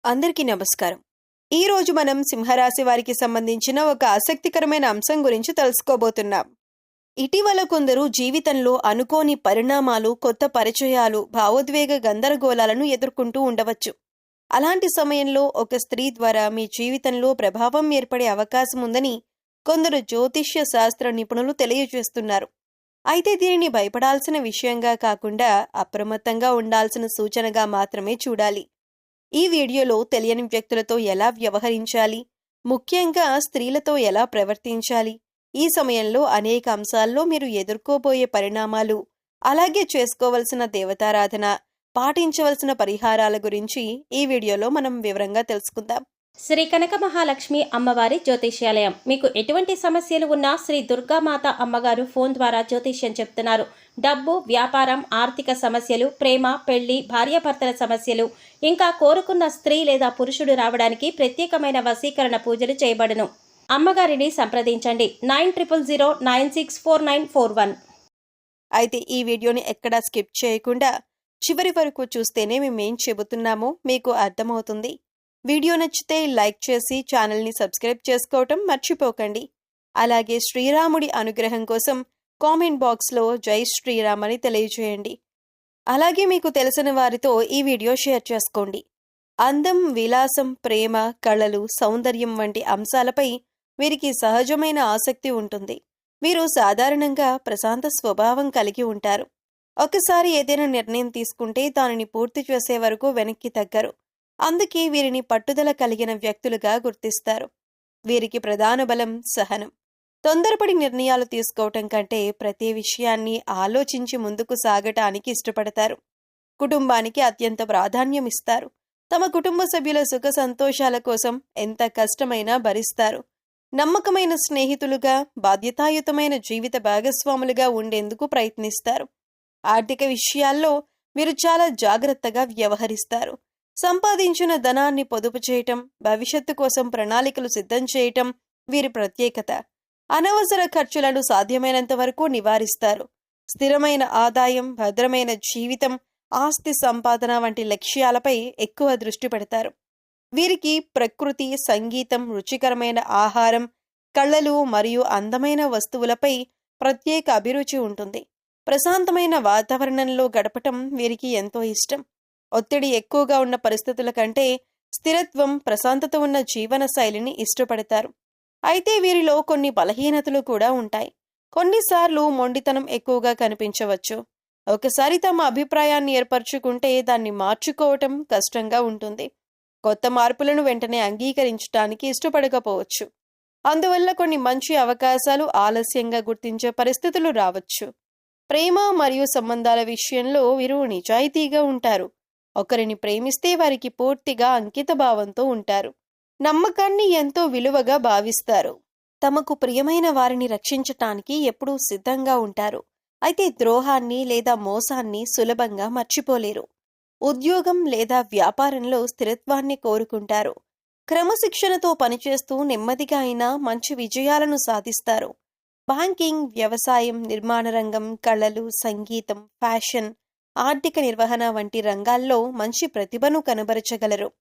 అందరికీ నమస్కారం. ఈ రోజు మనం సింహరాశి వారికి సంబంధించిన ఒక ఆసక్తికరమైన అంశం గురించి తెలుసుకోబోతున్నాం. ఇటీవల కొందరు జీవితంలో అనుకోని పరిణామాలు, కొత్త పరిచయాలు, భావోద్వేగ గందరగోళాలను ఎదుర్కొంటూ ఉండవచ్చు. అలాంటి సమయంలో ఒక స్త్రీ ద్వారా మీ జీవితంలో ప్రభావం ఏర్పడే అవకాశం ఉందని కొందరు జ్యోతిష్య శాస్త్ర నిపుణులు తెలియజేస్తున్నారు. అయితే దీనిని భయపడాల్సిన విషయంగా కాకుండా అప్రమత్తంగా ఉండాల్సిన సూచనగా మాత్రమే చూడాలి. ఈ వీడియోలో తెలియని వ్యక్తులతో ఎలా వ్యవహరించాలి, ముఖ్యంగా స్త్రీలతో ఎలా ప్రవర్తించాలి, ఈ సమయంలో అనేక అంశాల్లో మీరు ఎదుర్కోబోయే పరిణామాలు, అలాగే చేసుకోవలసిన దేవతారాధన, పాటించవలసిన పరిహారాల గురించి ఈ వీడియోలో మనం వివరంగా తెలుసుకుందాం. శ్రీ కనక మహాలక్ష్మి అమ్మవారి జ్యోతిష్యాలయం. మీకు ఎటువంటి సమస్యలు ఉన్నా శ్రీ దుర్గామాత అమ్మగారు ఫోన్ ద్వారా జ్యోతిష్యం చెప్తున్నారు. డబ్బు, వ్యాపారం, ఆర్థిక సమస్యలు, ప్రేమ, పెళ్లి, భార్యాభర్తల సమస్యలు, ఇంకా కోరుకున్న స్త్రీ లేదా పురుషుడు రావడానికి ప్రత్యేకమైన వశీకరణ పూజలు చేయబడును. అమ్మగారిని సంప్రదించండి 9000964941. అయితే ఈ వీడియోని ఎక్కడా స్కిప్ చేయకుండా చివరి వరకు చూస్తేనే మేమేం చెబుతున్నామో మీకు అర్థమవుతుంది. వీడియో నచ్చితే లైక్ చేసి ఛానల్ని సబ్స్క్రైబ్ చేసుకోవటం మర్చిపోకండి. అలాగే శ్రీరాముడి అనుగ్రహం కోసం కామెంట్ బాక్స్లో జై శ్రీరామ్ అని తెలియజేయండి. అలాగే మీకు తెలిసిన వారితో ఈ వీడియో షేర్ చేసుకోండి. అందం, విలాసం, ప్రేమ, కళలు, సౌందర్యం వంటి అంశాలపై వీరికి సహజమైన ఆసక్తి ఉంటుంది. వీరు సాధారణంగా ప్రశాంత స్వభావం కలిగి ఉంటారు. ఒకసారి ఏదైనా నిర్ణయం తీసుకుంటే దానిని పూర్తి చేసే వరకు వెనక్కి తగ్గరు. అందుకే వీరిని పట్టుదల కలిగిన వ్యక్తులుగా గుర్తిస్తారు. వీరికి ప్రధాన బలం సహనం. తొందరపడి నిర్ణయాలు తీసుకోవటం కంటే ప్రతి విషయాన్ని ఆలోచించి ముందుకు సాగటానికి ఇష్టపడతారు. కుటుంబానికి అత్యంత ప్రాధాన్యం ఇస్తారు. తమ కుటుంబ సభ్యుల సుఖ సంతోషాల కోసం ఎంత కష్టమైనా భరిస్తారు. నమ్మకమైన స్నేహితులుగా, బాధ్యతాయుతమైన జీవిత భాగస్వాములుగా ఉండేందుకు ప్రయత్నిస్తారు. ఆర్థిక విషయాల్లో వీరు చాలా జాగ్రత్తగా వ్యవహరిస్తారు. సంపాదించిన ధనాన్ని పొదుపు చేయటం, భవిష్యత్తు కోసం ప్రణాళికలు సిద్ధం చేయటం వీరి ప్రత్యేకత. అనవసర ఖర్చులను సాధ్యమైనంత వరకు నివారిస్తారు. స్థిరమైన ఆదాయం, భద్రమైన జీవితం, ఆస్తి సంపాదన వంటి లక్ష్యాలపై ఎక్కువ దృష్టి పెడతారు. వీరికి ప్రకృతి, సంగీతం, రుచికరమైన ఆహారం, కళలు మరియు అందమైన వస్తువులపై ప్రత్యేక అభిరుచి ఉంటుంది. ప్రశాంతమైన వాతావరణంలో గడపటం వీరికి ఎంతో ఇష్టం. ఒత్తిడి ఎక్కువగా ఉన్న పరిస్థితుల కంటే స్థిరత్వం, ప్రశాంతత ఉన్న జీవన శైలిని ఇష్టపడతారు. అయితే వీరిలో కొన్ని బలహీనతలు కూడా ఉంటాయి. కొన్నిసార్లు మొండితనం ఎక్కువగా కనిపించవచ్చు. ఒకసారి తమ అభిప్రాయాన్ని ఏర్పరచుకుంటే దాన్ని మార్చుకోవటం కష్టంగా ఉంటుంది. కొత్త మార్పులను వెంటనే అంగీకరించడానికి ఇష్టపడకపోవచ్చు. అందువల్ల కొన్ని మంచి అవకాశాలు ఆలస్యంగా గుర్తించే పరిస్థితులు రావచ్చు. ప్రేమ మరియు సంబంధాల విషయంలో వీరు నిజాయితీగా ఉంటారు. ఒకరిని ప్రేమిస్తే వారికి పూర్తిగా అంకిత భావంతో ఉంటారు. నమ్మకాన్ని ఎంతో విలువగా భావిస్తారు. తమకు ప్రియమైన వారిని రక్షించటానికి ఎప్పుడూ సిద్ధంగా ఉంటారు. అయితే ద్రోహాన్ని లేదా మోసాన్ని సులభంగా మర్చిపోలేరు. ఉద్యోగం లేదా వ్యాపారంలో స్థిరత్వాన్ని కోరుకుంటారు. క్రమశిక్షణతో పనిచేస్తూ నెమ్మదిగా అయినా మంచి విజయాలను సాధిస్తారు. బ్యాంకింగ్, వ్యవసాయం, నిర్మాణ రంగం, కళలు, సంగీతం, ఫ్యాషన్, ఆర్థిక నిర్వహణ వంటి రంగాల్లో మంచి ప్రతిభను కనబరచగలరు.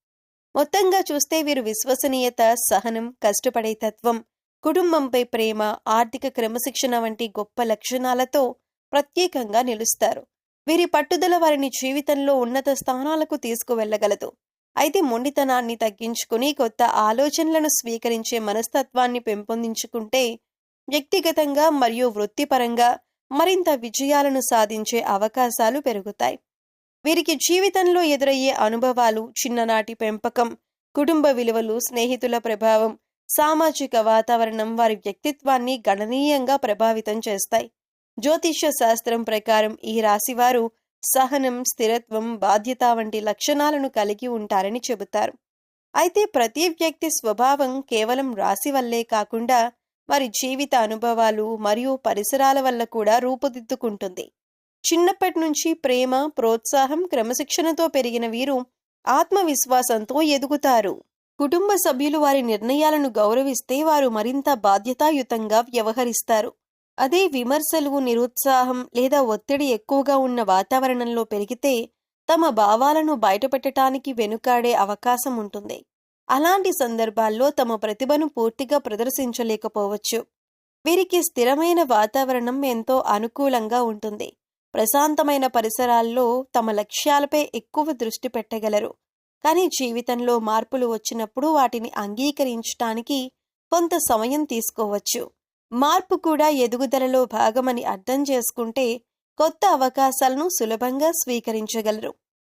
మొత్తంగా చూస్తే వీరు విశ్వసనీయత, సహనం, కష్టపడే తత్వం, కుటుంబంపై ప్రేమ, ఆర్థిక క్రమశిక్షణ వంటి గొప్ప లక్షణాలతో ప్రత్యేకంగా నిలుస్తారు. వీరి పట్టుదల వారిని జీవితంలో ఉన్నత స్థానాలకు తీసుకువెళ్లగలదు. అయితే మొండితనాన్ని తగ్గించుకుని కొత్త ఆలోచనలను స్వీకరించే మనస్తత్వాన్ని పెంపొందించుకుంటే వ్యక్తిగతంగా మరియు వృత్తిపరంగా మరింత విజయాలను సాధించే అవకాశాలు పెరుగుతాయి. వీరికి జీవితంలో ఎదురయ్యే అనుభవాలు, చిన్ననాటి పెంపకం, కుటుంబ విలువలు, స్నేహితుల ప్రభావం, సామాజిక వాతావరణం వారి వ్యక్తిత్వాన్ని గణనీయంగా ప్రభావితం చేస్తాయి. జ్యోతిష్య శాస్త్రం ప్రకారం ఈ రాశివారు సహనం, స్థిరత్వం, బాధ్యత వంటి లక్షణాలను కలిగి ఉంటారని చెబుతారు. అయితే ప్రతి వ్యక్తి స్వభావం కేవలం రాశి వల్లే కాకుండా వారి జీవిత అనుభవాలు మరియు పరిసరాల వల్ల కూడా రూపుదిద్దుకుంటుంది. చిన్నప్పటి నుంచి ప్రేమ, ప్రోత్సాహం, క్రమశిక్షణతో పెరిగిన వీరు ఆత్మవిశ్వాసంతో ఎదుగుతారు. కుటుంబ సభ్యులు వారి నిర్ణయాలను గౌరవిస్తే వారు మరింత బాధ్యతాయుతంగా వ్యవహరిస్తారు. అదే విమర్శలు, నిరుత్సాహం లేదా ఒత్తిడి ఎక్కువగా ఉన్న వాతావరణంలో పెరిగితే తమ భావాలను బయటపెట్టడానికి వెనుకాడే అవకాశం ఉంటుంది. అలాంటి సందర్భాల్లో తమ ప్రతిభను పూర్తిగా ప్రదర్శించలేకపోవచ్చు. వీరికి స్థిరమైన వాతావరణం ఎంతో అనుకూలంగా ఉంటుంది. ప్రశాంతమైన పరిసరాల్లో తమ లక్ష్యాలపై ఎక్కువ దృష్టి పెట్టగలరు. కానీ జీవితంలో మార్పులు వచ్చినప్పుడు వాటిని అంగీకరించటానికి కొంత సమయం తీసుకోవచ్చు. మార్పు కూడా ఎదుగుదలలో భాగమని అర్థం చేసుకుంటే కొత్త అవకాశాలను సులభంగా స్వీకరించగలరు.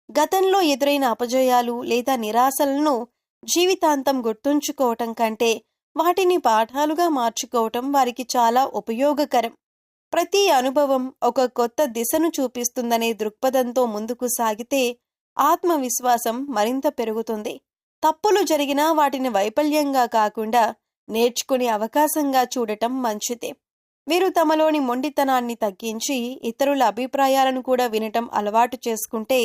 గతంలో ఎదురైన అపజయాలు లేదా నిరాశలను జీవితాంతం గుర్తుంచుకోవటం కంటే వాటిని పాఠాలుగా మార్చుకోవటం వారికి చాలా ఉపయోగకరం. ప్రతి అనుభవం ఒక కొత్త దిశను చూపిస్తుందనే దృక్పథంతో ముందుకు సాగితే ఆత్మవిశ్వాసం మరింత పెరుగుతుంది. తప్పులు జరిగినా వాటిని వైఫల్యంగా కాకుండా నేర్చుకునే అవకాశంగా చూడటం మంచిదే. వీరు తమలోని మొండితనాన్ని తగ్గించి ఇతరుల అభిప్రాయాలను కూడా వినటం అలవాటు చేసుకుంటే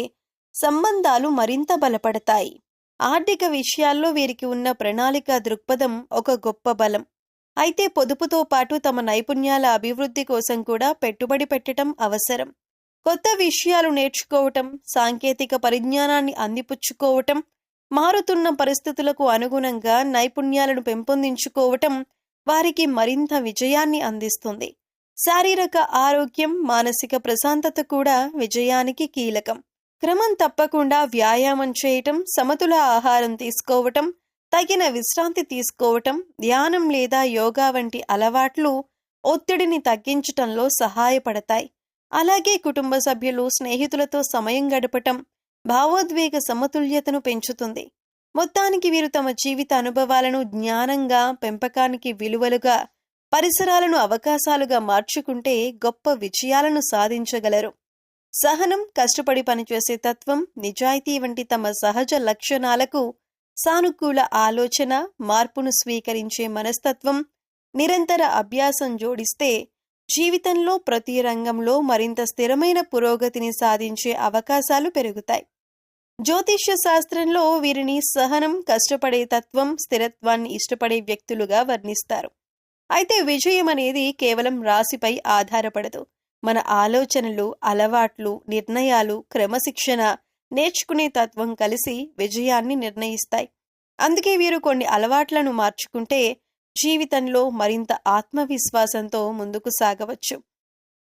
సంబంధాలు మరింత బలపడతాయి. ఆర్థిక విషయాల్లో వీరికి ఉన్న ప్రణాళిక దృక్పథం ఒక గొప్ప బలం. అయితే పొదుపుతో పాటు తమ నైపుణ్యాల అభివృద్ధి కోసం కూడా పెట్టుబడి పెట్టడం అవసరం. కొత్త విషయాలు నేర్చుకోవటం, సాంకేతిక పరిజ్ఞానాన్ని అందిపుచ్చుకోవటం, మారుతున్న పరిస్థితులకు అనుగుణంగా నైపుణ్యాలను పెంపొందించుకోవటం వారికి మరింత విజయాన్ని అందిస్తుంది. శారీరక ఆరోగ్యం, మానసిక ప్రశాంతత కూడా విజయానికి కీలకం. క్రమం తప్పకుండా వ్యాయామం చేయటం, సమతుల ఆహారం తీసుకోవటం, తగిన విశ్రాంతి తీసుకోవటం, ధ్యానం లేదా యోగా వంటి అలవాట్లు ఒత్తిడిని తగ్గించటంలో సహాయపడతాయి. అలాగే కుటుంబ సభ్యులు, స్నేహితులతో సమయం గడపటం భావోద్వేగ సమతుల్యతను పెంచుతుంది. మొత్తానికి వీరు తమ జీవిత అనుభవాలను జ్ఞానంగా, పెంపకానికి విలువలుగా, పరిసరాలను అవకాశాలుగా మార్చుకుంటే గొప్ప విజయాలను సాధించగలరు. సహనం, కష్టపడి పనిచేసే తత్వం, నిజాయితీ వంటి తమ సహజ లక్షణాలకు సానుకూల ఆలోచన, మార్పును స్వీకరించే మనస్తత్వం, నిరంతర అభ్యాసం జోడిస్తే జీవితంలో ప్రతి రంగంలో మరింత స్థిరమైన పురోగతిని సాధించే అవకాశాలు పెరుగుతాయి. జ్యోతిష్య శాస్త్రంలో వీరిని సహనం, కష్టపడే తత్వం, స్థిరత్వాన్ని ఇష్టపడే వ్యక్తులుగా వర్ణిస్తారు. అయితే విజయం అనేది కేవలం రాశిపై ఆధారపడదు. మన ఆలోచనలు, అలవాట్లు, నిర్ణయాలు, క్రమశిక్షణ, నేర్చుకునే తత్వం కలిసి విజయాన్ని నిర్ణయిస్తాయి. అందుకే వీరు కొన్ని అలవాట్లను మార్చుకుంటే జీవితంలో మరింత ఆత్మవిశ్వాసంతో ముందుకు సాగవచ్చు.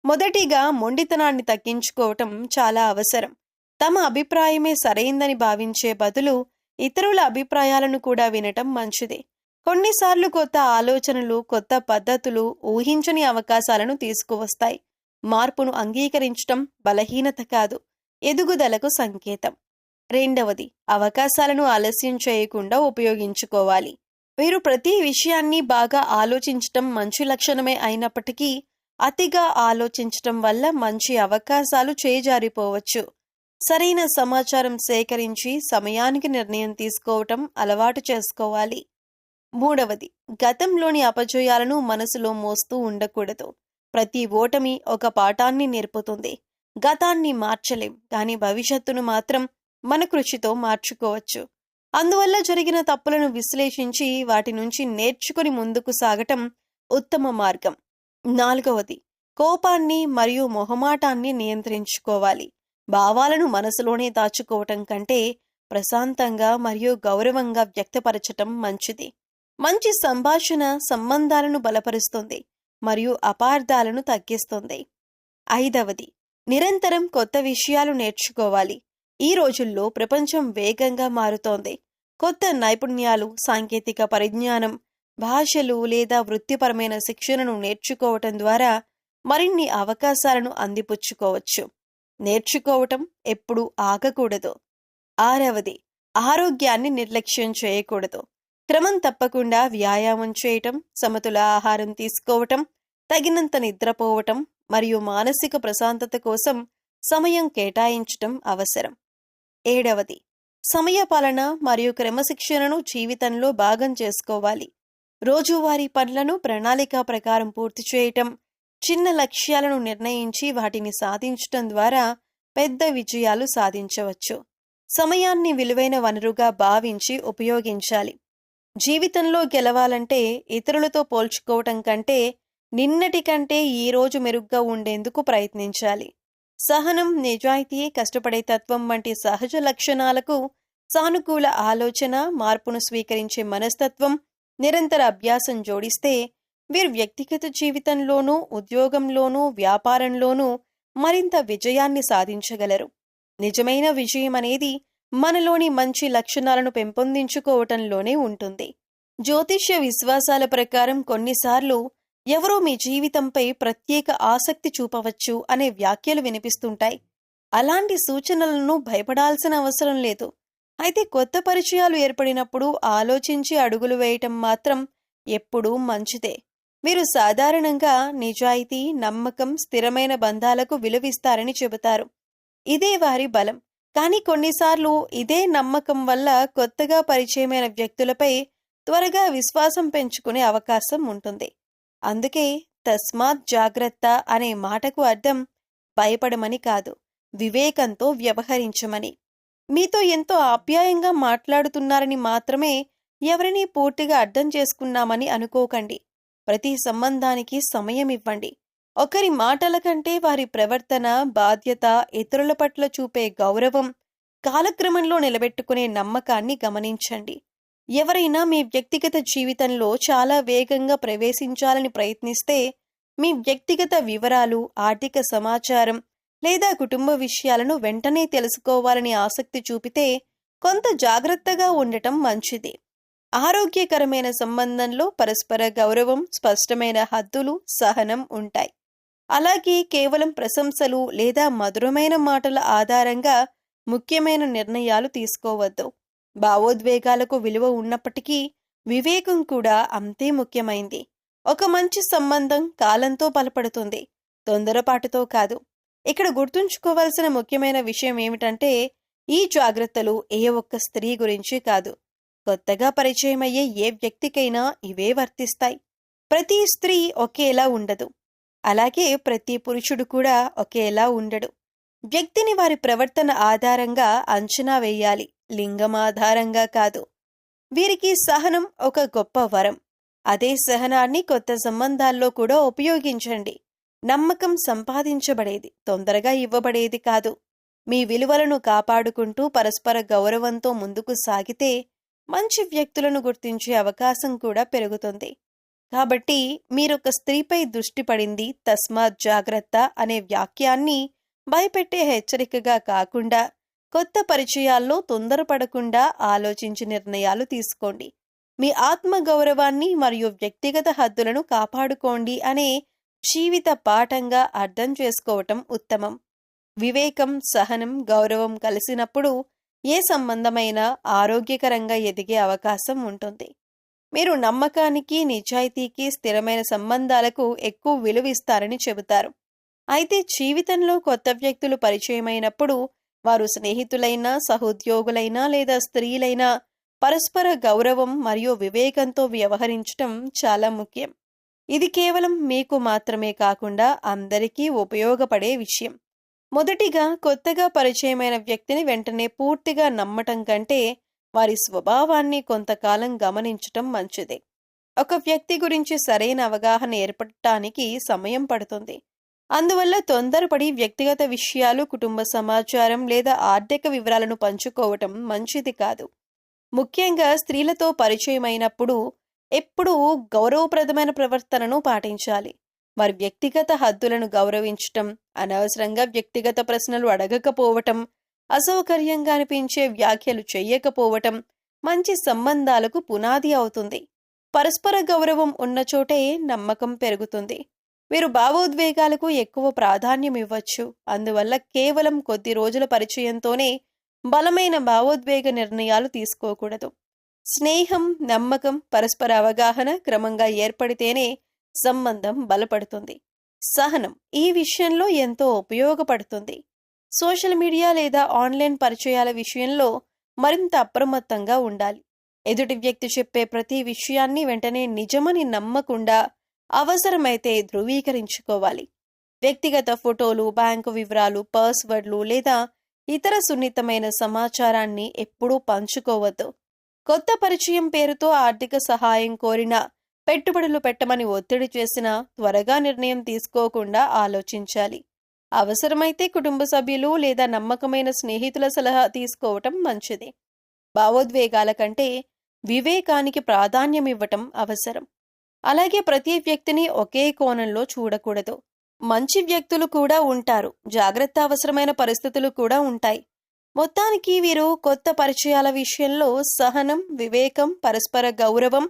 మొదటిగా మొండితనాన్ని తగ్గించుకోవటం చాలా అవసరం. తమ అభిప్రాయమే సరైందని భావించే బదులు ఇతరుల అభిప్రాయాలను కూడా వినటం మంచిది. కొన్నిసార్లు కొత్త ఆలోచనలు, కొత్త పద్ధతులు ఊహించని అవకాశాలను తీసుకువస్తాయి. మార్పును అంగీకరించటం బలహీనత కాదు, ఎదుగుదలకు సంకేతం. రెండవది, అవకాశాలను ఆలస్యం చేయకుండా ఉపయోగించుకోవాలి. వీరు ప్రతి విషయాన్ని బాగా ఆలోచించటం మంచి లక్షణమే అయినప్పటికీ అతిగా ఆలోచించటం వల్ల మంచి అవకాశాలు చేజారిపోవచ్చు. సరైన సమాచారం సేకరించి సమయానికి నిర్ణయం తీసుకోవటం అలవాటు చేసుకోవాలి. మూడవది, గతంలోని అపజయాలను మనసులో మోస్తూ ఉండకూడదు. ప్రతి ఓటమి ఒక పాఠాన్ని నేర్పుతుంది. గతాన్ని మార్చలేం, కానీ భవిష్యత్తును మాత్రం మన కృషితో మార్చుకోవచ్చు. అందువల్ల జరిగిన తప్పులను విశ్లేషించి వాటి నుంచి నేర్చుకుని ముందుకు సాగటం ఉత్తమ మార్గం. నాలుగవది, కోపాన్ని మరియు మొహమాటాన్ని నియంత్రించుకోవాలి. భావాలను మనసులోనే దాచుకోవటం కంటే ప్రశాంతంగా మరియు గౌరవంగా వ్యక్తపరచటం మంచిది. మంచి సంభాషణ సంబంధాలను బలపరుస్తుంది మరియు అపార్థాలను తగ్గిస్తుంది. ఐదవది, నిరంతరం కొత్త విషయాలు నేర్చుకోవాలి. ఈ రోజుల్లో ప్రపంచం వేగంగా మారుతోంది. కొత్త నైపుణ్యాలు, సాంకేతిక పరిజ్ఞానం, భాషలు లేదా వృత్తిపరమైన శిక్షణను నేర్చుకోవటం ద్వారా మరిన్ని అవకాశాలను అందిపుచ్చుకోవచ్చు. నేర్చుకోవటం ఎప్పుడూ ఆగకూడదు. ఆరవది, ఆరోగ్యాన్ని నిర్లక్ష్యం చేయకూడదు. క్రమం తప్పకుండా వ్యాయామం చేయటం, సమతుల ఆహారం తీసుకోవటం, తగినంత నిద్రపోవటం మరియు మానసిక ప్రశాంతత కోసం సమయం కేటాయించటం అవసరం. ఏడవది, సమయపాలన మరియు క్రమశిక్షణను జీవితంలో భాగం చేసుకోవాలి. రోజువారీ పనులను ప్రణాళిక ప్రకారం పూర్తి చేయటం, చిన్న లక్ష్యాలను నిర్ణయించి వాటిని సాధించటం ద్వారా పెద్ద విజయాలు సాధించవచ్చు. సమయాన్ని విలువైన వనరుగా భావించి ఉపయోగించాలి. జీవితంలో గెలవాలంటే ఇతరులతో పోల్చుకోవటం కంటే నిన్నటి కంటే ఈ రోజు మెరుగ్గా ఉండేందుకు ప్రయత్నించాలి. సహనం, నిజాయితీ, కష్టపడే తత్వం వంటి సహజ లక్షణాలకు సానుకూల ఆలోచన, మార్పును స్వీకరించే మనస్తత్వం, నిరంతర అభ్యాసం జోడిస్తే వీరు వ్యక్తిగత జీవితంలోనూ, ఉద్యోగంలోనూ, వ్యాపారంలోనూ మరింత విజయాన్ని సాధించగలరు. నిజమైన విజయం అనేది మనలోని మంచి లక్షణాలను పెంపొందించుకోవటంలోనే ఉంటుంది. జ్యోతిష్య విశ్వాసాల ప్రకారం కొన్నిసార్లు ఎవరో మీ జీవితంపై ప్రత్యేక ఆసక్తి చూపవచ్చు అనే వ్యాఖ్యలు వినిపిస్తుంటాయి. అలాంటి సూచనలను భయపడాల్సిన అవసరం లేదు. అయితే కొత్త పరిచయాలు ఏర్పడినప్పుడు ఆలోచించి అడుగులు వేయటం మాత్రం ఎప్పుడూ మంచిదే. వీరు సాధారణంగా నిజాయితీ, నమ్మకం, స్థిరమైన బంధాలకు విలువిస్తారని చెబుతారు. ఇదే వారి బలం. కానీ కొన్నిసార్లు ఇదే నమ్మకం వల్ల కొత్తగా పరిచయమైన వ్యక్తులపై త్వరగా విశ్వాసం పెంచుకునే అవకాశం ఉంటుంది. అందుకే తస్మాత్ జాగ్రత్త అనే మాటకు అర్థం భయపడమని కాదు, వివేకంతో వ్యవహరించమని. మీతో ఎంతో ఆప్యాయంగా మాట్లాడుతున్నారని మాత్రమే ఎవరినీ పూర్తిగా అర్థం చేసుకున్నామని అనుకోకండి. ప్రతి సంబంధానికి సమయం ఇవ్వండి. ఒకరి మాటల కంటే వారి ప్రవర్తన, బాధ్యత, ఇతరుల పట్ల చూపే గౌరవం, కాలక్రమంలో నిలబెట్టుకునే నమ్మకాన్ని గమనించండి. ఎవరైనా మీ వ్యక్తిగత జీవితంలో చాలా వేగంగా ప్రవేశించాలని ప్రయత్నిస్తే మీ వ్యక్తిగత వివరాలు, ఆర్థిక సమాచారం లేదా కుటుంబ విషయాలను వెంటనే తెలుసుకోవాలని ఆసక్తి చూపితే కొంత జాగ్రత్తగా ఉండటం మంచిది. ఆరోగ్యకరమైన సంబంధంలో పరస్పర గౌరవం, స్పష్టమైన హద్దులు, సహనం ఉంటాయి. అలాగే కేవలం ప్రశంసలు లేదా మధురమైన మాటల ఆధారంగా ముఖ్యమైన నిర్ణయాలు తీసుకోవద్దు. భావోద్వేగాలకు విలువ ఉన్నప్పటికీ వివేకం కూడా అంతే ముఖ్యమైంది. ఒక మంచి సంబంధం కాలంతో బలపడుతుంది, తొందరపాటుతో కాదు. ఇక్కడ గుర్తుంచుకోవాల్సిన ముఖ్యమైన విషయం ఏమిటంటే ఈ జాగ్రత్తలు ఏ ఒక్క స్త్రీ గురించి కాదు, కొత్తగా పరిచయమయ్యే ఏ వ్యక్తికైనా ఇవే వర్తిస్తాయి. ప్రతి స్త్రీ ఒకేలా ఉండదు, అలాగే ప్రతి పురుషుడు కూడా ఒకేలా ఉండడు. వ్యక్తిని వారి ప్రవర్తన ఆధారంగా అంచనా వేయాలి, లింగం ఆధారంగా కాదు. వీరికి సహనం ఒక గొప్ప వరం. అదే సహనాన్ని కొత్త సంబంధాల్లో కూడా ఉపయోగించండి. నమ్మకం సంపాదించబడేది, తొందరగా ఇవ్వబడేది కాదు. మీ విలువలను కాపాడుకుంటూ పరస్పర గౌరవంతో ముందుకు సాగితే మంచి వ్యక్తులను గుర్తించే అవకాశం కూడా పెరుగుతుంది. కాబట్టి మీరొక స్త్రీపై దృష్టి పడింది, తస్మాత్ జాగ్రత్త అనే వాక్యాన్ని భయపెట్టే హెచ్చరికగా కాకుండా కొత్త పరిచయాల్లో తొందరపడకుండా ఆలోచించి నిర్ణయాలు తీసుకోండి. మీ ఆత్మగౌరవాన్ని మరియు వ్యక్తిగత హద్దులను కాపాడుకోండి అనే జీవిత పాఠంగా అర్థం చేసుకోవటం ఉత్తమం. వివేకం, సహనం, గౌరవం కలిసినప్పుడు ఏ సంబంధమైనా ఆరోగ్యకరంగా ఎదిగే అవకాశం ఉంటుంది. మీరు నమ్మకానికి, నిజాయితీకి, స్థిరమైన సంబంధాలకు ఎక్కువ విలువిస్తారని చెబుతారు. అయితే జీవితంలో కొత్త వ్యక్తులు పరిచయమైనప్పుడు వారు స్నేహితులైనా, సహోద్యోగులైనా లేదా స్త్రీలైనా పరస్పర గౌరవం మరియు వివేకంతో వ్యవహరించటం చాలా ముఖ్యం. ఇది కేవలం మీకు మాత్రమే కాకుండా అందరికీ ఉపయోగపడే విషయం. మొదటిగా కొత్తగా పరిచయమైన వ్యక్తిని వెంటనే పూర్తిగా నమ్మటం కంటే వారి స్వభావాన్ని కొంతకాలం గమనించటం మంచిది. ఒక వ్యక్తి గురించి సరైన అవగాహన ఏర్పడటానికి సమయం పడుతుంది. అందువల్ల తొందరపడి వ్యక్తిగత విషయాలు, కుటుంబ సమాచారం లేదా ఆర్థిక వివరాలను పంచుకోవటం మంచిది కాదు. ముఖ్యంగా స్త్రీలతో పరిచయమైనప్పుడు ఎప్పుడూ గౌరవప్రదమైన ప్రవర్తనను పాటించాలి. వారి వ్యక్తిగత హద్దులను గౌరవించటం, అనవసరంగా వ్యక్తిగత ప్రశ్నలు అడగకపోవటం, అసౌకర్యంగా అనిపించే వ్యాఖ్యలు చెయ్యకపోవటం మంచి సంబంధాలకు పునాది అవుతుంది. పరస్పర గౌరవం ఉన్న చోటే నమ్మకం పెరుగుతుంది. వీరు భావోద్వేగాలకు ఎక్కువ ప్రాధాన్యం ఇవ్వచ్చు. అందువల్ల కేవలం కొద్ది రోజుల పరిచయంతోనే బలమైన భావోద్వేగ నిర్ణయాలు తీసుకోకూడదు. స్నేహం, నమ్మకం, పరస్పర అవగాహన క్రమంగా ఏర్పడితేనే సంబంధం బలపడుతుంది. సహనం ఈ విషయంలో ఎంతో ఉపయోగపడుతుంది. సోషల్ మీడియా లేదా ఆన్లైన్ పరిచయాల విషయంలో మరింత అప్రమత్తంగా ఉండాలి. ఎదుటి వ్యక్తి చెప్పే ప్రతి విషయాన్ని వెంటనే నిజమని నమ్మకుండా అవసరమైతే ధృవీకరించుకోవాలి. వ్యక్తిగత ఫోటోలు, బ్యాంకు వివరాలు, పాస్వర్డ్లు లేదా ఇతర సున్నితమైన సమాచారాన్ని ఎప్పుడూ పంచుకోవద్దు. కొత్త పరిచయం పేరుతో ఆర్థిక సహాయం కోరినా, పెట్టుబడులు పెట్టమని ఒత్తిడి చేసినా త్వరగా నిర్ణయం తీసుకోకుండా ఆలోచించాలి. అవసరమైతే కుటుంబ సభ్యులు లేదా నమ్మకమైన స్నేహితుల సలహా తీసుకోవటం మంచిది. భావోద్వేగాల కంటే వివేకానికి ప్రాధాన్యం ఇవ్వటం అవసరం. అలాగే ప్రతి వ్యక్తిని ఒకే కోణంలో చూడకూడదు. మంచి వ్యక్తులు కూడా ఉంటారు, జాగ్రత్త అవసరమైన పరిస్థితులు కూడా ఉంటాయి. మొత్తానికి వీరు కొత్త పరిచయాల విషయంలో సహనం, వివేకం, పరస్పర గౌరవం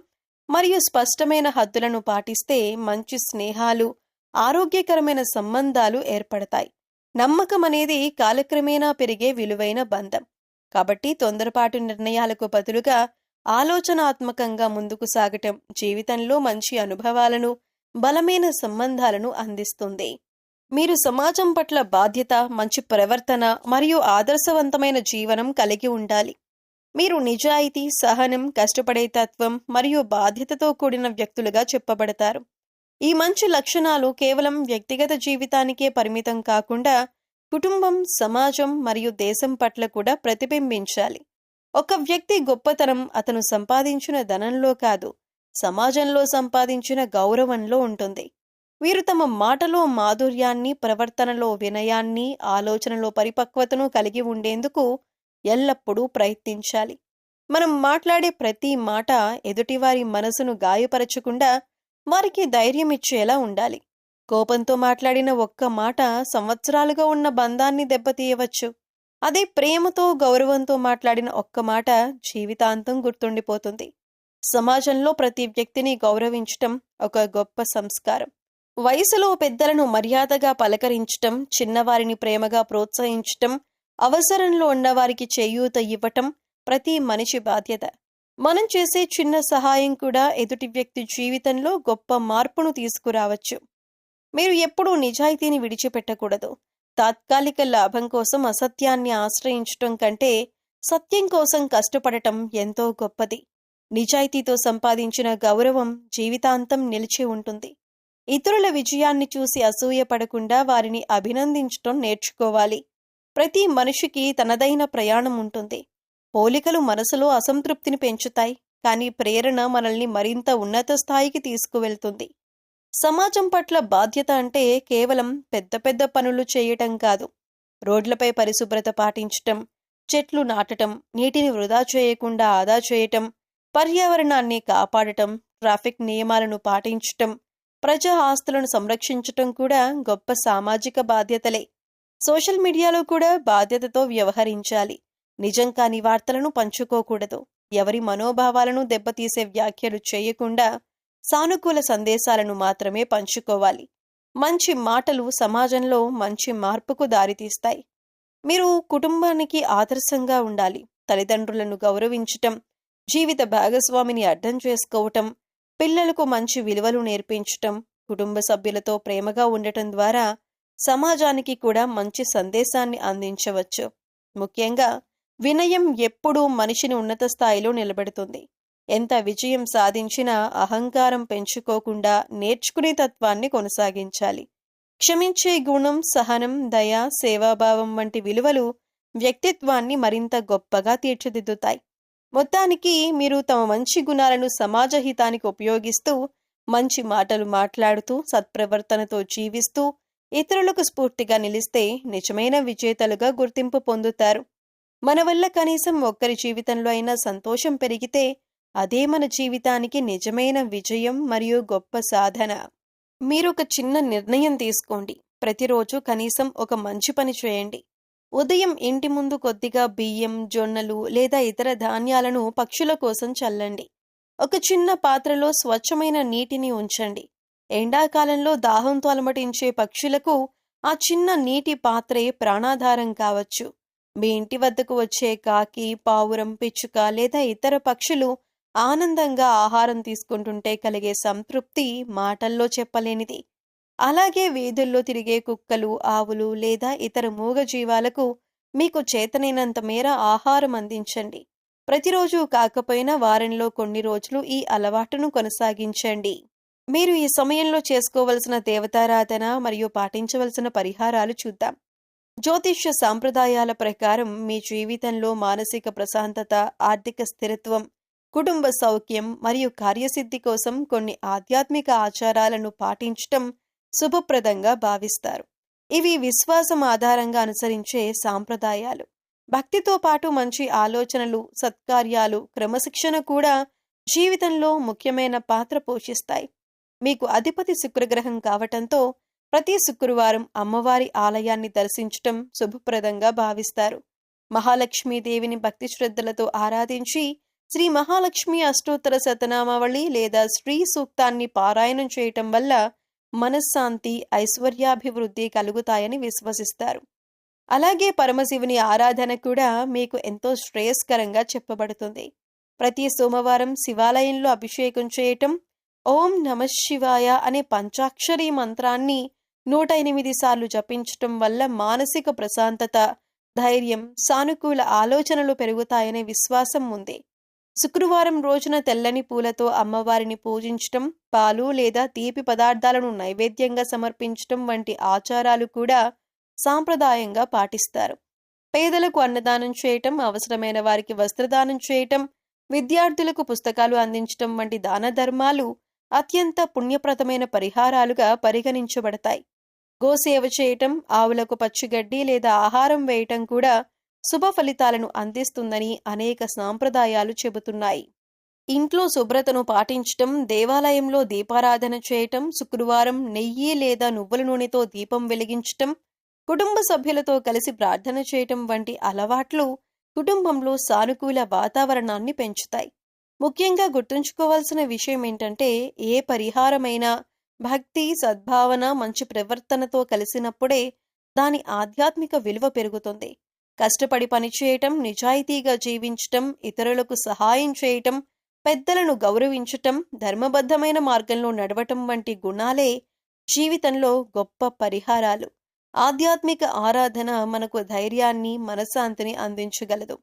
మరియు స్పష్టమైన హద్దులను పాటిస్తే మంచి స్నేహాలు, ఆరోగ్యకరమైన సంబంధాలు ఏర్పడతాయి. నమ్మకం అనేది కాలక్రమేణా పెరిగే విలువైన బంధం. కాబట్టి తొందరపాటు నిర్ణయాలకు బదులుగా ఆలోచనాత్మకంగా ముందుకు సాగటం జీవితంలో మంచి అనుభవాలను, బలమైన సంబంధాలను అందిస్తుంది. మీరు సమాజం పట్ల బాధ్యత, మంచి ప్రవర్తన మరియు ఆదర్శవంతమైన జీవనం కలిగి ఉండాలి. మీరు నిజాయితీ, సహనం, కష్టపడే తత్వం మరియు బాధ్యతతో కూడిన వ్యక్తులుగా చెప్పబడతారు. ఈ మంచి లక్షణాలు కేవలం వ్యక్తిగత జీవితానికే పరిమితం కాకుండా కుటుంబం, సమాజం మరియు దేశం పట్ల కూడా ప్రతిబింబించాలి. ఒక వ్యక్తి గొప్పతనం అతను సంపాదించిన ధనంలో కాదు, సమాజంలో సంపాదించిన గౌరవంలో ఉంటుంది. వీరు తమ మాటలో మాధుర్యాన్ని, ప్రవర్తనలో వినయాన్ని, ఆలోచనలో పరిపక్వతను కలిగి ఉండేందుకు ఎల్లప్పుడూ ప్రయత్నించాలి. మనం మాట్లాడే ప్రతి మాట ఎదుటివారి మనసును గాయపరచకుండా వారికి ధైర్యం ఇచ్చేలా ఉండాలి. కోపంతో మాట్లాడిన ఒక్క మాట సంవత్సరాలుగా ఉన్న బంధాన్ని దెబ్బతీయవచ్చు. అదే ప్రేమతో, గౌరవంతో మాట్లాడిన ఒక్క మాట జీవితాంతం గుర్తుండిపోతుంది. సమాజంలో ప్రతి వ్యక్తిని గౌరవించటం ఒక గొప్ప సంస్కారం. వయసులో పెద్దలను మర్యాదగా పలకరించటం, చిన్నవారిని ప్రేమగా ప్రోత్సహించటం, అవసరంలో ఉన్నవారికి చేయూత ఇవ్వటం ప్రతి మనిషి బాధ్యత. మనం చేసే చిన్న సహాయం కూడా ఎదుటి వ్యక్తి జీవితంలో గొప్ప మార్పును తీసుకురావచ్చు. మీరు ఎప్పుడూ నిజాయితీని విడిచిపెట్టకూడదు. తాత్కాలిక లాభం కోసం అసత్యాన్ని ఆశ్రయించటం కంటే సత్యం కోసం కష్టపడటం ఎంతో గొప్పది. నిజాయితీతో సంపాదించిన గౌరవం జీవితాంతం నిలిచి ఉంటుంది. ఇతరుల విజయాన్ని చూసి అసూయపడకుండా వారిని అభినందించటం నేర్చుకోవాలి. ప్రతి మనిషికి తనదైన ప్రయాణం ఉంటుంది. పోలికలు మనసులో అసంతృప్తిని పెంచుతాయి, కానీ ప్రేరణ మనల్ని మరింత ఉన్నత స్థాయికి తీసుకువెళ్తుంది. సమాజం పట్ల బాధ్యత అంటే కేవలం పెద్ద పెద్ద పనులు చేయటం కాదు. రోడ్లపై పరిశుభ్రత పాటించటం, చెట్లు నాటటం, నీటిని వృధా చేయకుండా ఆదా చేయటం, పర్యావరణాన్ని కాపాడటం, ట్రాఫిక్ నియమాలను పాటించటం, ప్రజా ఆస్తులను సంరక్షించటం కూడా గొప్ప సామాజిక బాధ్యతలే. సోషల్ మీడియాలో కూడా బాధ్యతతో వ్యవహరించాలి. నిజం కాని వార్తలను పంచుకోకూడదు. ఎవరి మనోభావాలను దెబ్బతీసే వ్యాఖ్యలు చేయకుండా సానుకూల సందేశాలను మాత్రమే పంచుకోవాలి. మంచి మాటలు సమాజంలో మంచి మార్పుకు దారితీస్తాయి. మీరు కుటుంబానికి ఆదర్శంగా ఉండాలి. తల్లిదండ్రులను గౌరవించటం, జీవిత భాగస్వామిని అర్థం చేసుకోవటం, పిల్లలకు మంచి విలువలు నేర్పించటం, కుటుంబ సభ్యులతో ప్రేమగా ఉండటం ద్వారా సమాజానికి కూడా మంచి సందేశాన్ని అందించవచ్చు. ముఖ్యంగా వినయం ఎప్పుడూ మనిషిని ఉన్నత స్థాయిలో నిలబెడుతుంది. ఎంత విజయం సాధించినా అహంకారం పెంచుకోకుండా నేర్చుకునే తత్వాన్ని కొనసాగించాలి. క్షమించే గుణం, సహనం, దయ, సేవాభావం వంటి విలువలు వ్యక్తిత్వాన్ని మరింత గొప్పగా తీర్చిదిద్దుతాయి. మొత్తానికి మీరు తమ మంచి గుణాలను సమాజ హితానికి ఉపయోగిస్తూ, మంచి మాటలు మాట్లాడుతూ, సత్ప్రవర్తనతో జీవిస్తూ, ఇతరులకు స్ఫూర్తిగా నిలిస్తే నిజమైన విజేతలుగా గుర్తింపు పొందుతారు. మన వల్ల కనీసం ఒక్కరి జీవితంలో అయినా సంతోషం పెరిగితే అదే మన జీవితానికి నిజమైన విజయం మరియు గొప్ప సాధన. మీరు ఒక చిన్న నిర్ణయం తీసుకోండి. ప్రతిరోజు కనీసం ఒక మంచి పని చేయండి. ఉదయం ఇంటి ముందు కొద్దిగా బియ్యం, జొన్నలు లేదా ఇతర ధాన్యాలను పక్షుల కోసం చల్లండి. ఒక చిన్న పాత్రలో స్వచ్ఛమైన నీటిని ఉంచండి. ఎండాకాలంలో దాహంతో అలమటించే పక్షులకు ఆ చిన్న నీటి పాత్రే ప్రాణాధారం కావచ్చు. మీ ఇంటి వద్దకు వచ్చే కాకి, పావురం, పిచ్చుక లేదా ఇతర పక్షులు ఆనందంగా ఆహారం తీసుకుంటుంటే కలిగే సంతృప్తి మాటల్లో చెప్పలేనిది. అలాగే వీధుల్లో తిరిగే కుక్కలు, ఆవులు లేదా ఇతర మూగజీవాలకు మీకు చేతనైనంత మేర ఆహారం అందించండి. ప్రతిరోజు కాకపోయినా వారంలో కొన్ని రోజులు ఈ అలవాటును కొనసాగించండి. మీరు ఈ సమయంలో చేసుకోవలసిన దేవతారాధన మరియు పాటించవలసిన పరిహారాలు చూద్దాం. జ్యోతిష్య సాంప్రదాయాల ప్రకారం మీ జీవితంలో మానసిక ప్రశాంతత, ఆర్థిక స్థిరత్వం, కుటుంబ సౌఖ్యం మరియు కార్యసిద్ధి కోసం కొన్ని ఆధ్యాత్మిక ఆచారాలను పాటించటం శుభప్రదంగా భావిస్తారు. ఇవి విశ్వాసం ఆధారంగా అనుసరించే సాంప్రదాయాలు. భక్తితో పాటు మంచి ఆలోచనలు, సత్కార్యాలు, క్రమశిక్షణ కూడా జీవితంలో ముఖ్యమైన పాత్ర పోషిస్తాయి. మీకు అధిపతి శుక్రగ్రహం కావటంతో ప్రతి శుక్రవారం అమ్మవారి ఆలయాన్ని దర్శించటం శుభప్రదంగా భావిస్తారు. మహాలక్ష్మీదేవిని భక్తి శ్రద్ధలతో ఆరాధించి శ్రీ మహాలక్ష్మి అష్టోత్తర శతనామావళి లేదా శ్రీ సూక్తాన్ని పారాయణం చేయటం వల్ల మనశ్శాంతి, ఐశ్వర్యాభివృద్ధి కలుగుతాయని విశ్వసిస్తారు. అలాగే పరమశివుని ఆరాధన కూడా మీకు ఎంతో శ్రేయస్కరంగా చెప్పబడుతుంది. ప్రతి సోమవారం శివాలయంలో అభిషేకం చేయటం, ఓం నమఃశివాయ అనే పంచాక్షరీ మంత్రాన్ని 108 సార్లు జపించటం వల్ల మానసిక ప్రశాంతత, ధైర్యం, సానుకూల ఆలోచనలు పెరుగుతాయనే విశ్వాసం ఉంది. శుక్రవారం రోజున తెల్లని పూలతో అమ్మవారిని పూజించటం, పాలు లేదా తీపి పదార్థాలను నైవేద్యంగా సమర్పించటం వంటి ఆచారాలు కూడా సాంప్రదాయంగా పాటిస్తారు. పేదలకు అన్నదానం చేయటం, అవసరమైన వారికి వస్త్రదానం చేయటం, విద్యార్థులకు పుస్తకాలు అందించటం వంటి దాన ధర్మాలు అత్యంత పుణ్యప్రదమైన పరిహారాలుగా పరిగణించబడతాయి. గోసేవ చేయటం, ఆవులకు పచ్చిగడ్డి లేదా ఆహారం వేయటం కూడా శుభ ఫలితాలను అందిస్తుందని అనేక సాంప్రదాయాలు చెబుతున్నాయి. ఇంట్లో శుభ్రతను పాటించటం, దేవాలయంలో దీపారాధన చేయటం, శుక్రవారం నెయ్యి లేదా నువ్వుల నూనెతో దీపం వెలిగించటం, కుటుంబ సభ్యులతో కలిసి ప్రార్థన చేయటం వంటి అలవాట్లు కుటుంబంలో సానుకూల వాతావరణాన్ని పెంచుతాయి. ముఖ్యంగా గుర్తుంచుకోవాల్సిన విషయం ఏంటంటే, ఏ పరిహారమైనా భక్తి, సద్భావన, మంచి ప్రవర్తనతో కలిసినప్పుడే దాని ఆధ్యాత్మిక విలువ పెరుగుతుంది. కష్టపడి పనిచేయటం, నిజాయితీగా జీవించటం, ఇతరులకు సహాయం చేయటం, పెద్దలను గౌరవించటం, ధర్మబద్ధమైన మార్గంలో నడవటం వంటి గుణాలే జీవితంలో గొప్ప పరిహారాలు. ఆధ్యాత్మిక ఆరాధన మనకు ధైర్యాన్ని, మనశ్శాంతిని అందించగలదు.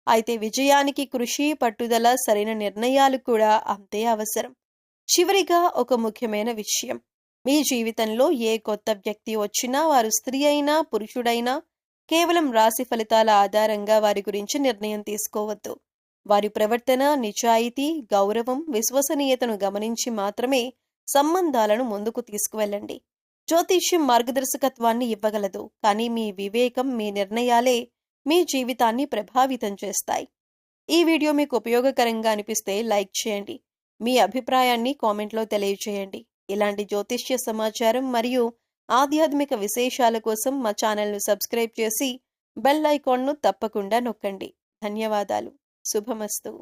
అయితే విజయానికి కృషి, పట్టుదల, సరైన నిర్ణయాలు కూడా అంతే అవసరం. చివరిగా ఒక ముఖ్యమైన విషయం, మీ జీవితంలో ఏ కొత్త వ్యక్తి వచ్చినా, వారు స్త్రీ అయినా పురుషుడైనా, కేవలం రాశి ఫలితాల ఆధారంగా వారి గురించి నిర్ణయం తీసుకోవద్దు. వారి ప్రవర్తన, నిజాయితీ, గౌరవం, విశ్వసనీయతను గమనించి మాత్రమే సంబంధాలను ముందుకు తీసుకువెళ్ళండి. జ్యోతిష్యం మార్గదర్శకత్వాన్ని ఇవ్వగలదు, కానీ మీ వివేకం, మీ నిర్ణయాలే మీ జీవితాన్ని ప్రభావితం చేస్తాయి. ఈ వీడియో మీకు ఉపయోగకరంగా అనిపిస్తే లైక్ చేయండి. మీ అభిప్రాయాన్ని కామెంట్లో తెలియజేయండి. ఇలాంటి జ్యోతిష్య సమాచారం మరియు ఆధ్యాత్మిక విశేషాల కోసం మా ఛానల్ను సబ్స్క్రైబ్ చేసి బెల్ ఐకాన్ను తప్పకుండా నొక్కండి. ధన్యవాదాలు. శుభమస్తు.